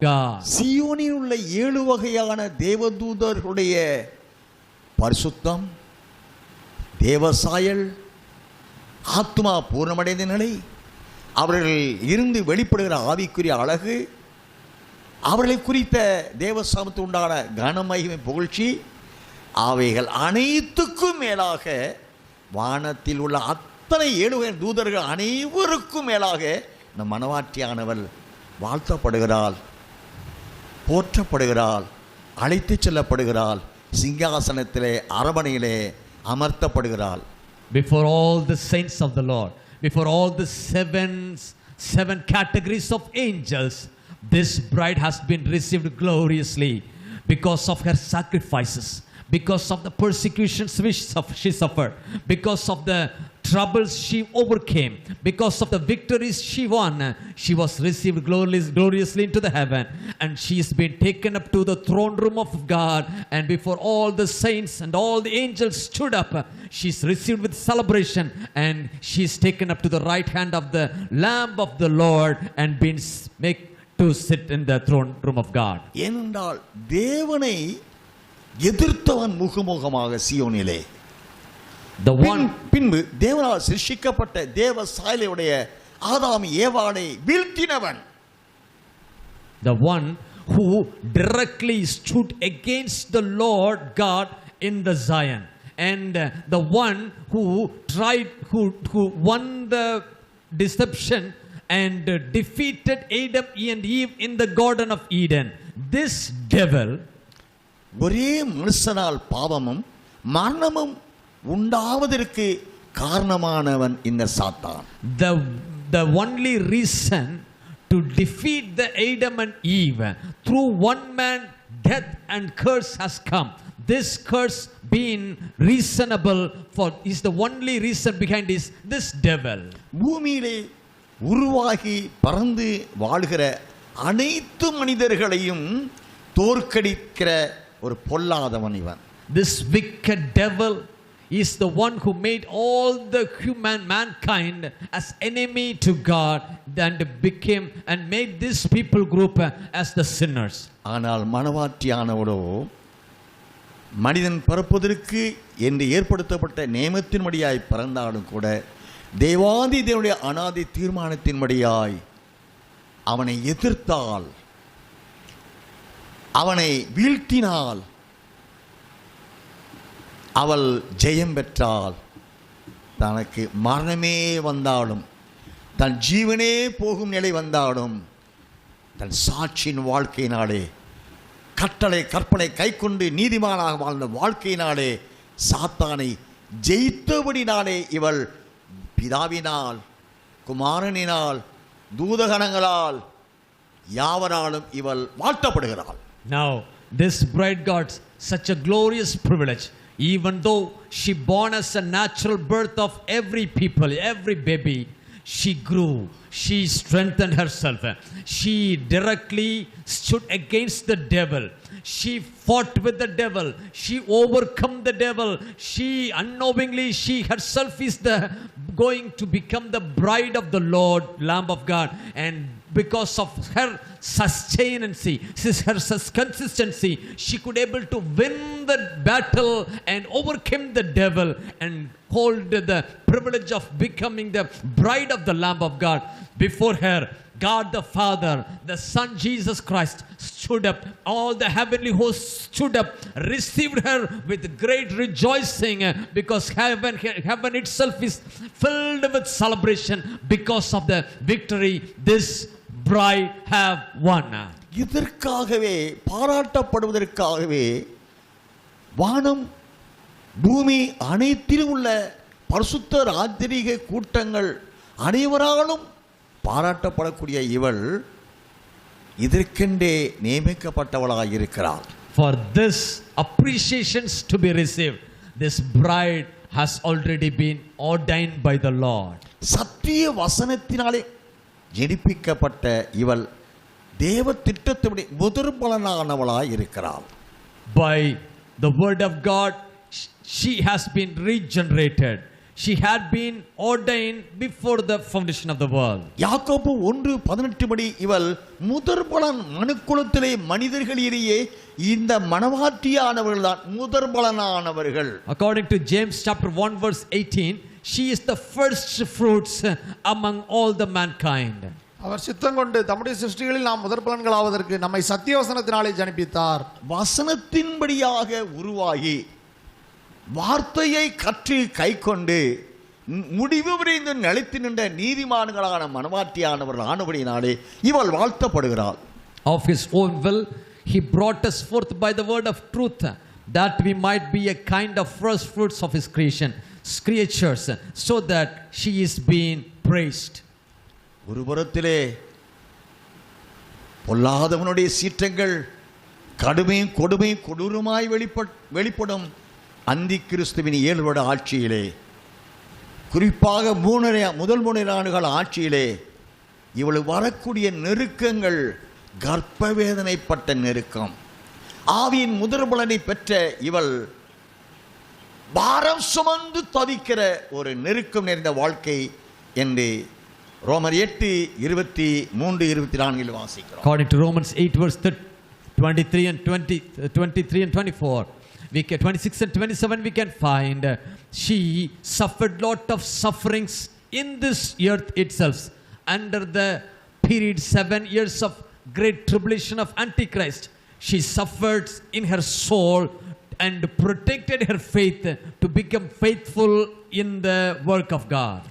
God. சீயோனில் உள்ள 7 வகையான தேவதூதர்களுடைய பரிசுத்தம், தேவசாயல், ஆத்மா பூர்ணமடைந்த நிலை, அவர்கள் இருந்து வெளிப்படுகிற ஆவிக்குரிய அழகு, அவர்களை குறித்த தேவசாமத்து உண்டான கனமகிமை புகழ்ச்சி, அவைகள் அனைத்துக்கும் மேலாக வானத்தில் உள்ள அத்தனை 7 தூதர்கள் அனைவருக்கும் மேலாக நம் மனவாட்டியானவள் வாழ்த்தப்படுகிறாள், போற்றப்படுகிறாள், அழைத்து செல்லப்படுகிறாள், சிங்காசனத்திலே அரவணையிலே அமர்த்தப்படுகிறாள். Before all the saints of the Lord, before all the seven categories of angels, this bride has been received gloriously because of her sacrifices, because of the persecutions which she suffered, because of the troubles she overcame, because of the victories she won. She was received gloriously into the heaven, and she has been taken up to the throne room of God, and before all the saints and all the angels stood up, she is received with celebration, and she is taken up to the right hand of the Lamb of the Lord and been made to sit in the throne room of God. ஏனென்றால் தேவனை எதிர்த்தவன் முகமுகமாக சீயோனிலே The one பின்பு தேவனால் சிருஷ்டிக்கப்பட்ட தேவ சாயலுடைய ஆதாம் ஏவாளை வீழ்த்தினவன், the one who directly stood against the Lord God in the Zion, and the one who who won the deception and defeated Adam and Eve in the Garden of Eden. This devil, ஒரே மனுஷனால் பாவமும் மரணமும் உண்டாவதற்கு காரணமானவன் இந்த சாத்தான். the only reason to defeat the Adam and Eve, through one man death and curse has come. This curse being reasonable for is the only reason behind this devil. பூமியிலே உருவாகி பறந்து வாழ்கிற அனைத்து மனிதர்களையும் தோற்கடிக்கிற ஒரு பொல்லாதவன் இவன். This wicked devil is the one who made all the mankind as enemy to God and became and made this people group as the sinners. ஆனால் மனவாட்டியானவளோ மனிதன் பிறப்பதற்கு என்று ஏற்படுத்தப்பட்ட நியமத்தின்படியாய் பிறந்தாலும் கூட தேவாதி தேவனுடைய அனாதி தீர்மானத்தின்படியாய் அவனை எதிர்த்தால், அவனை வீழ்த்தினால், அவள் ஜெயம் பெற்றால், தனக்கு மரணமே வந்தாலும், தன் ஜீவனே போகும் நிலை வந்தாலும், தன் சாட்சியின் வாழ்க்கையினாலே, கட்டளை கற்பனை கை கொண்டு நீதிமானாக வாழ்ந்த வாழ்க்கையினாலே சாத்தானை ஜெயித்தபடினாலே இவள் பிதாவினால், குமாரனினால், தூதகணங்களால் யாவராலும் இவள் வாழ்த்தப்படுகிறாள். Now this bride got such a glorious privilege. Even though she born as a natural birth of every people, every baby, she grew, she strengthened herself, she directly stood against the devil, she fought with the devil, she overcome the devil, she unknowingly she herself is the going to become the bride of the Lord, Lamb of God, and because of her sustainancy, her consistency, she could able to win the battle and overcome the devil and hold the privilege of becoming the bride of the Lamb of God. Before her, God the Father, the Son Jesus Christ stood up, all the heavenly hosts stood up, received her with great rejoicing, because heaven itself is filled with celebration because of the victory this bride have won. இதற்காகவே பாராட்டப்படுவதற்காகவே வானம் பூமி அனைத்திலும் உள்ள பரிசுத்த ராஜரீக கூட்டங்கள் அனைவராலும் பாராட்டப்படக்கூடிய இவள் இதற்கென்றே நியமிக்கப்பட்டவளாக இருக்கிறாள். For this appreciations to be received, this bride has already been ordained by the Lord. சத்திய வசனத்தினாலே ஜெனிப்பிக்கப்பட்ட இவள் தேவ திட்டத்தினுடைய முதற்பலனானவளாய் இருக்கிறாள். By the word of God she has been regenerated, She had been ordained before the foundation of the world. யாக்கோபு 1:18 படி இவள் முதற்பலன் மனுக்குலத்திலே மனிதர்களிலேயே இந்த மணவாட்டியானவர்கள் தான் முதற்பலனானவர்கள். According to James chapter 1 verse 18, she is the first fruits among all the mankind. அவர் சித்தம் கொண்டு தம்முடைய சிருஷ்டிகளில் நாம் முதற்பலன்களாவதற்கு நம்மை சத்தியவசனத்தினாலே ஜனிப்பித்தார். வசனத்தின்படியாக உருவாகி வார்த்தையை கற்று கைக்கொண்டு முடிவு வரைந்து நிலைத்து நின்ற நீதிமான்களான மனவாட்டியானவர்கள் ஆனபடியினாலே இவள் வாழ்த்தப்படுகிறாள். Of his own will he brought us forth by the word of truth, that we might be a kind of first fruits of his creatures, so that she is being praised. ஒரு புறத்திலே பொல்லாதவனுடைய சீற்றங்கள் கடுமையும் கொடுமையும் கொடூரமாய் வெளிப்படும் அந்தி கிறிஸ்துவின் 7 வருட ஆட்சியிலே, குறிப்பாக முதல் 3 ஆண்டுகள் ஆட்சியிலே இவள் வரக்கூடிய நெருக்கங்கள் கர்ப்பவேதனைப்பட்ட நெருக்கம். ஆவியின் முதற்பலனை பெற்ற இவள் பாரம் சுமந்து தவிக்கிற ஒரு நெருக்கம் நிறைந்த வாழ்க்கை என்று ரோமர் 8:23-24 வாசிக்கிறோம். According to Romans 8 verse 23 and 24, 26 and 27 we can find she suffered lot of sufferings in this earth itself under the period 7 years of great tribulation of Antichrist. She suffered in her soul and protected her faith to become faithful in the work of God.